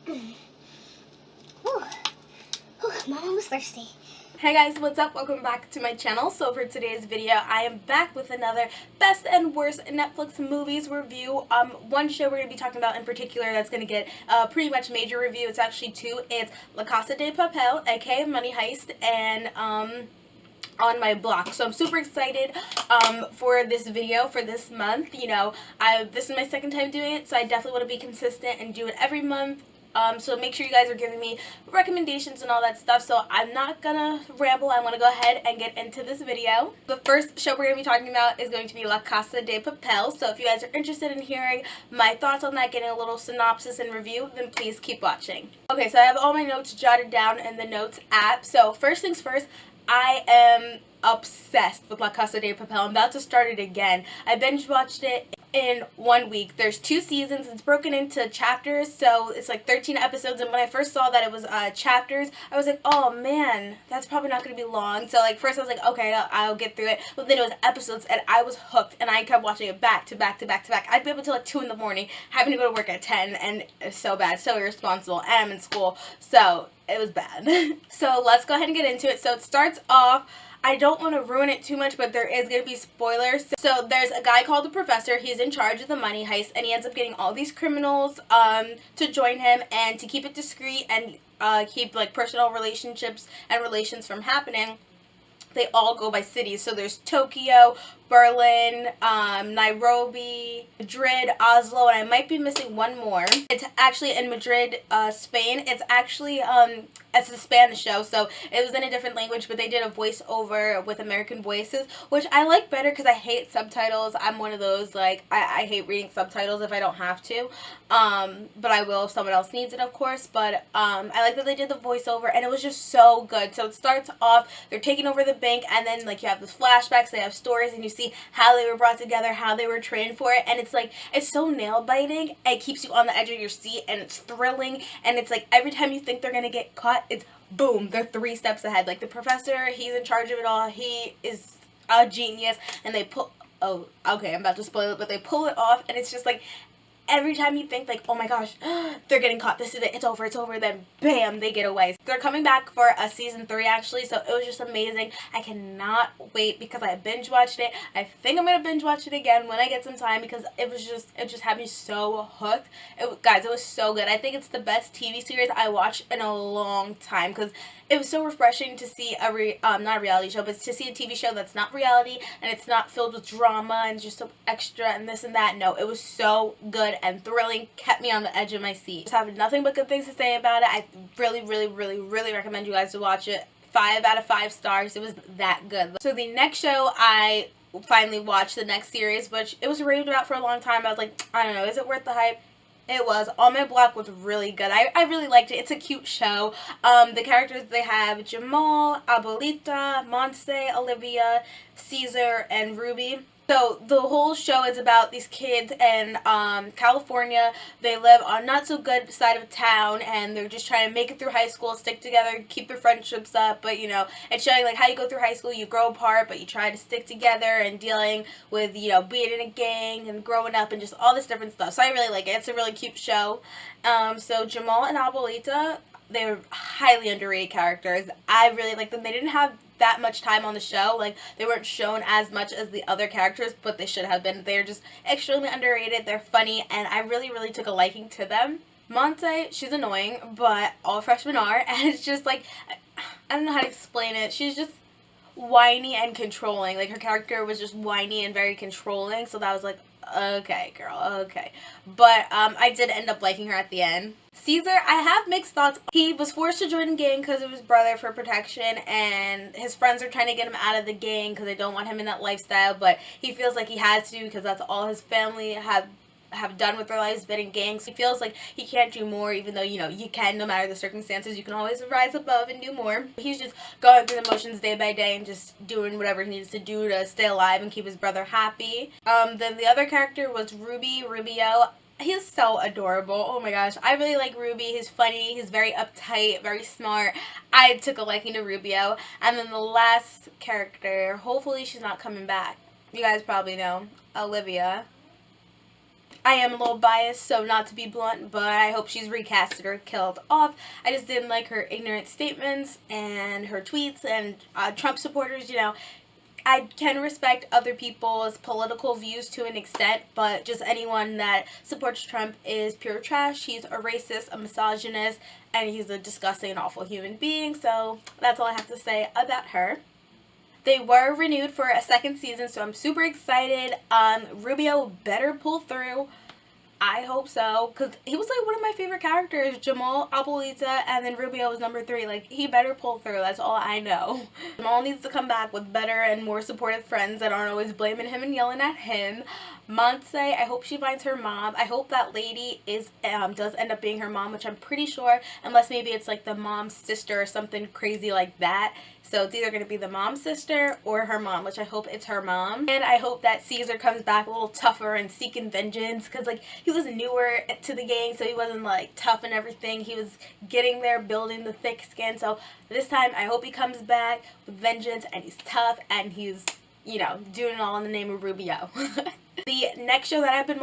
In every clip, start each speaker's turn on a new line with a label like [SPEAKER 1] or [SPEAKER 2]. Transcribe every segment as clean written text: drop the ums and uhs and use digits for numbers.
[SPEAKER 1] Whew. Whew, Mom, I'm almost thirsty.
[SPEAKER 2] Hey guys, what's up? Welcome back to my channel. So for today's video, I am back with another best and worst Netflix movies review. One show we're going to be talking about in particular that's going to get a pretty much major review. It's actually two. It's Casa De Papel, aka Money Heist, and On My Block. So I'm super excited for this video for this month. You know, this is my second time doing it, so I definitely want to be consistent and do it every month. So make sure you guys are giving me recommendations and all that stuff. So I'm not gonna ramble. I want to go ahead and get into this video. The first show we're going to be talking about is going to be La Casa de Papel. So if you guys are interested in hearing my thoughts on that, getting a little synopsis and review, then please keep watching. Okay, so I have all my notes jotted down in the notes app. So first things first, I am obsessed with La Casa de Papel. I'm about to start it again. I binge watched it in 1 week. There's 2 seasons. It's broken into chapters, so it's like 13 episodes. And when I first saw that it was chapters, I was like, oh man, that's probably not going to be long. So like first I was like, okay, I'll get through it. But then it was episodes, and I was hooked, and I kept watching it back to back to back to back. I'd be up until like 2 in the morning, having to go to work at 10, and it's so bad, so irresponsible, and I'm in school, so it was bad. So let's go ahead and get into it. So it starts off, I don't want to ruin it too much, but there is going to be spoilers. So there's a guy called the Professor. He's in charge of the money heist, and he ends up getting all these criminals to join him, and to keep it discreet and keep like personal relationships and relations from happening, they all go by cities. So there's Tokyo, Berlin, Nairobi, Madrid, Oslo, and I might be missing one more. It's actually in Madrid, Spain. It's actually it's a Spanish show, so it was in a different language, but they did a voiceover with American voices, which I like better because I hate subtitles. I'm one of those, like, I hate reading subtitles if I don't have to, but I will if someone else needs it, of course. But I like that they did the voiceover, and it was just so good. So it starts off, they're taking over the bank, and then like you have the flashbacks, they have stories, and you see how they were brought together, how they were trained for it, and it's like, it's so nail-biting. It keeps you on the edge of your seat, and it's thrilling, and it's like every time you think they're gonna get caught, it's boom, they're 3 steps ahead. Like the Professor, he's in charge of it all. He is a genius, and they pull, oh, okay, I'm about to spoil it, but they pull it off, and it's just like, every time you think, like, oh my gosh, they're getting caught, this is it, it's over, then bam, they get away. They're coming back for a season 3, actually, so it was just amazing. I cannot wait because I binge watched it. I think I'm gonna binge watch it again when I get some time, because it just had me so hooked. Guys, it was so good. I think it's the best TV series I watched in a long time, because it was so refreshing to see not a reality show, but to see a TV show that's not reality, and it's not filled with drama and just so extra and this and that. No, it was so good and thrilling, kept me on the edge of my seat. Just have nothing but good things to say about it. I really, really, really, really recommend you guys to watch it. 5 out of 5 stars. It was that good. So the next show I finally watched, the next series, which it was raved about for a long time. I was like, I don't know, is it worth the hype? It was. On My Block was really good. I really liked it. It's a cute show. The characters they have, Jamal, Abuelita, Montse, Olivia, Caesar, and Ruby. So the whole show is about these kids in California. They live on not so good side of town, and they're just trying to make it through high school, stick together, keep their friendships up. But you know, it's showing like how you go through high school, you grow apart, but you try to stick together, and dealing with, you know, being in a gang and growing up and just all this different stuff. So I really like it. It's a really cute show. So Jamal and Abuelita, they're highly underrated characters. I really like them. They didn't have that much time on the show. Like, they weren't shown as much as the other characters, but they should have been. They're just extremely underrated. They're funny, and I really, really took a liking to them. Monse, she's annoying, but all freshmen are, and it's just like, I don't know how to explain it. She's just whiny and controlling. Like, her character was just whiny and very controlling, so that was like, okay, girl, okay. But I did end up liking her at the end. Caesar, I have mixed thoughts. He was forced to join the gang because of his brother for protection, and his friends are trying to get him out of the gang because they don't want him in that lifestyle, but he feels like he has to because that's all his family have done with their lives, been in gangs. He feels like he can't do more, even though, you know, you can, no matter the circumstances. You can always rise above and do more. He's just going through the motions day by day and just doing whatever he needs to do to stay alive and keep his brother happy. Then the other character was Rubio. He's so adorable. Oh my gosh. I really like Ruby. He's funny. He's very uptight, very smart. I took a liking to Rubio. And then the last character, hopefully she's not coming back. You guys probably know, Olivia. I am a little biased, so not to be blunt, but I hope she's recasted or killed off. I just didn't like her ignorant statements and her tweets and Trump supporters, you know. I can respect other people's political views to an extent, but just anyone that supports Trump is pure trash. He's a racist, a misogynist, and he's a disgusting and awful human being. So that's all I have to say about her. They were renewed for a second season, so I'm super excited. Rubio better pull through. I hope so, because he was like one of my favorite characters. Jamal, Abuelita, and then Rubio was number 3. Like, he better pull through. That's all I know. Jamal needs to come back with better and more supportive friends that aren't always blaming him and yelling at him. Monse, I hope she finds her mom. I hope that lady is does end up being her mom, which I'm pretty sure, unless maybe it's like the mom's sister or something crazy like that. So it's either going to be the mom's sister or her mom, which I hope it's her mom. And I hope that Caesar comes back a little tougher and seeking vengeance, because like he was newer to the gang, so he wasn't like tough and everything. He was getting there, building the thick skin. So this time I hope he comes back with vengeance and he's tough and he's, you know, doing it all in the name of Rubio. The next show that I've been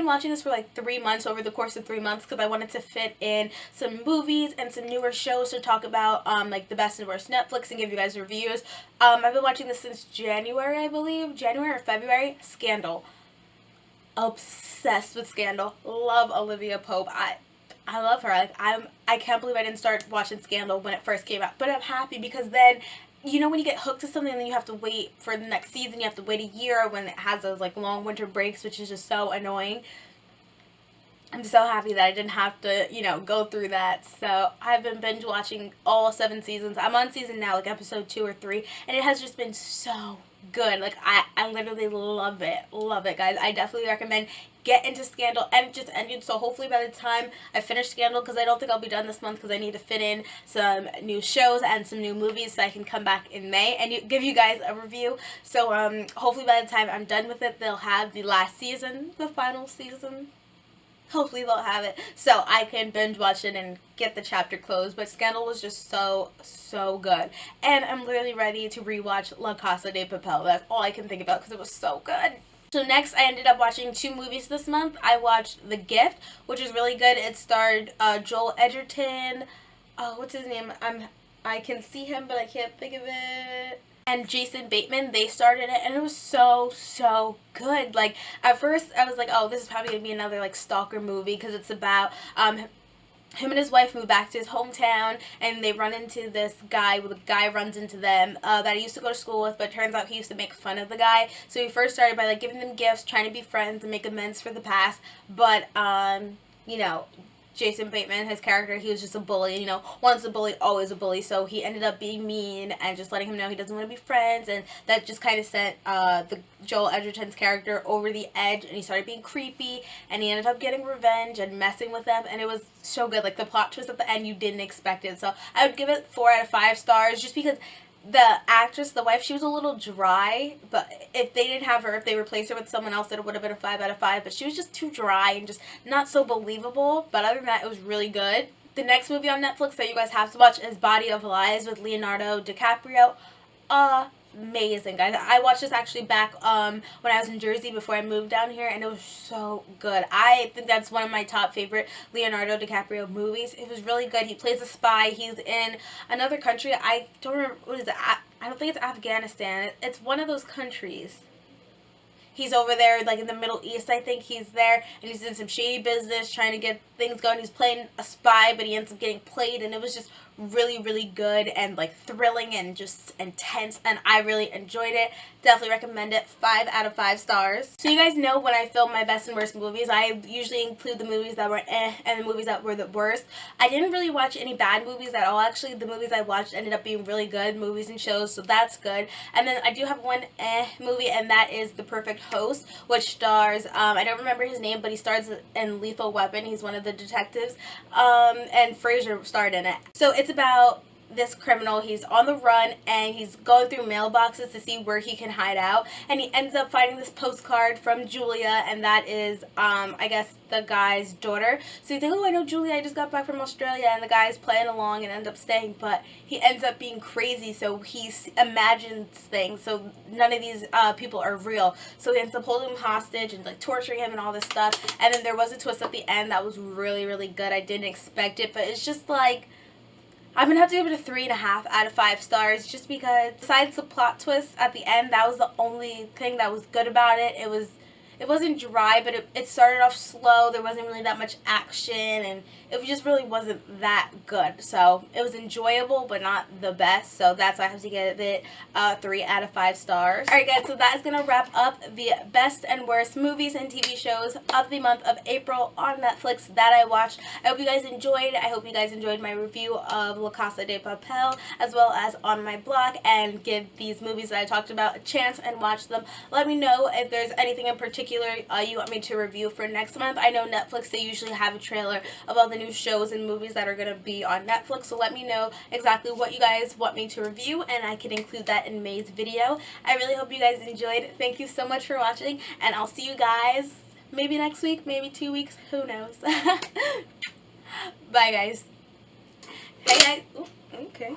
[SPEAKER 2] watching this for like 3 months, over the course of 3 months, because I wanted to fit in some movies and some newer shows to talk about, like the best and worst Netflix, and give you guys reviews. I've been watching this since January, I believe, January or February. Scandal. Obsessed with Scandal. Love Olivia Pope. I love her. Like, I can't believe I didn't start watching Scandal when it first came out, but I'm happy because then, you know, when you get hooked to something and then you have to wait for the next season, you have to wait a year when it has those like long winter breaks, which is just so annoying. I'm so happy that I didn't have to, you know, go through that. So I've been binge watching all 7 seasons. I'm on season now, like episode 2 or 3, and it has just been so good. Like, I literally love it. Love it, guys. I definitely recommend get into Scandal. And it just ended, so hopefully by the time I finish Scandal, because I don't think I'll be done this month, because I need to fit in some new shows and some new movies so I can come back in May and give you guys a review. So hopefully by the time I'm done with it, they'll have the last season, the final season. Hopefully they'll have it so I can binge watch it and get the chapter closed. But Scandal was just so good. And I'm literally ready to rewatch La Casa De Papel. That's all I can think about because it was so good. So next, I ended up watching 2 movies this month. I watched The Gift, which is really good. It starred Joel Edgerton. Oh, what's his name? I can see him, but I can't think of it. And Jason Bateman, they started it, and it was so good. Like, at first, I was like, oh, this is probably going to be another, like, stalker movie, because it's about, him and his wife move back to his hometown, and they run into this guy, the guy runs into them, that he used to go to school with, but it turns out he used to make fun of the guy. So he first started by, like, giving them gifts, trying to be friends and make amends for the past, but, you know, Jason Bateman, his character, he was just a bully, you know, once a bully, always a bully, so he ended up being mean and just letting him know he doesn't want to be friends, and that just kind of sent the Joel Edgerton's character over the edge, and he started being creepy, and he ended up getting revenge and messing with them, and it was so good. Like, the plot twist at the end, you didn't expect it, so I would give it 4 out of 5 stars, just because the actress, the wife, she was a little dry, but if they didn't have her, if they replaced her with someone else, it would have been a 5 out of 5, but she was just too dry and just not so believable. But other than that, it was really good. The next movie on Netflix that you guys have to watch is Body of Lies with Leonardo DiCaprio. Amazing, guys. I watched this actually back when I was in Jersey before I moved down here, and it was so good. I think that's one of my top favorite Leonardo DiCaprio movies. It was really good. He plays a spy. He's in another country. I don't remember, what is it? I don't think it's Afghanistan. It's one of those countries. He's over there, like, in the Middle East, I think he's there, and he's in some shady business, trying to get things going. He's playing a spy, but he ends up getting played, and it was just really good, and, like, thrilling, and just intense, and I really enjoyed it. Definitely recommend it. 5 out of 5 stars. So you guys know when I film my best and worst movies, I usually include the movies that were and the movies that were the worst. I didn't really watch any bad movies at all. Actually, the movies I watched ended up being really good movies and shows, so that's good. And then I do have one movie, and that is The Perfect Host, which stars, I don't remember his name, but he stars in Lethal Weapon. He's one of the detectives, and Fraser starred in it. So it's about this criminal. He's on the run and he's going through mailboxes to see where he can hide out, and he ends up finding this postcard from Julia, and that is I guess the guy's daughter. So he's like, oh, I know Julia, I just got back from Australia, and the guy's playing along and ends up staying, but he ends up being crazy, so he imagines things, so none of these people are real, so he ends up holding him hostage and like torturing him and all this stuff. And then there was a twist at the end that was really, really good. I didn't expect it, but it's just like, I'm going to have to give it a 3.5 out of 5 stars, just because besides the plot twist at the end, that was the only thing that was good about it. It wasn't dry, but it started off slow. There wasn't really that much action, and it just really wasn't that good. So it was enjoyable, but not the best. So that's why I have to give it 3 out of 5 stars. Alright guys, so that is going to wrap up the best and worst movies and TV shows of the month of April on Netflix that I watched. I hope you guys enjoyed. I hope you guys enjoyed my review of La Casa De Papel, as well as on my blog, and give these movies that I talked about a chance and watch them. Let me know if there's anything in particular you want me to review for next month. I know Netflix, they usually have a trailer of all the new shows and movies that are going to be on Netflix, so let me know exactly what you guys want me to review, and I can include that in May's video. I really hope you guys enjoyed. Thank you so much for watching, and I'll see you guys maybe next week, maybe 2 weeks, who knows. Bye guys. Hey guys. Ooh, okay.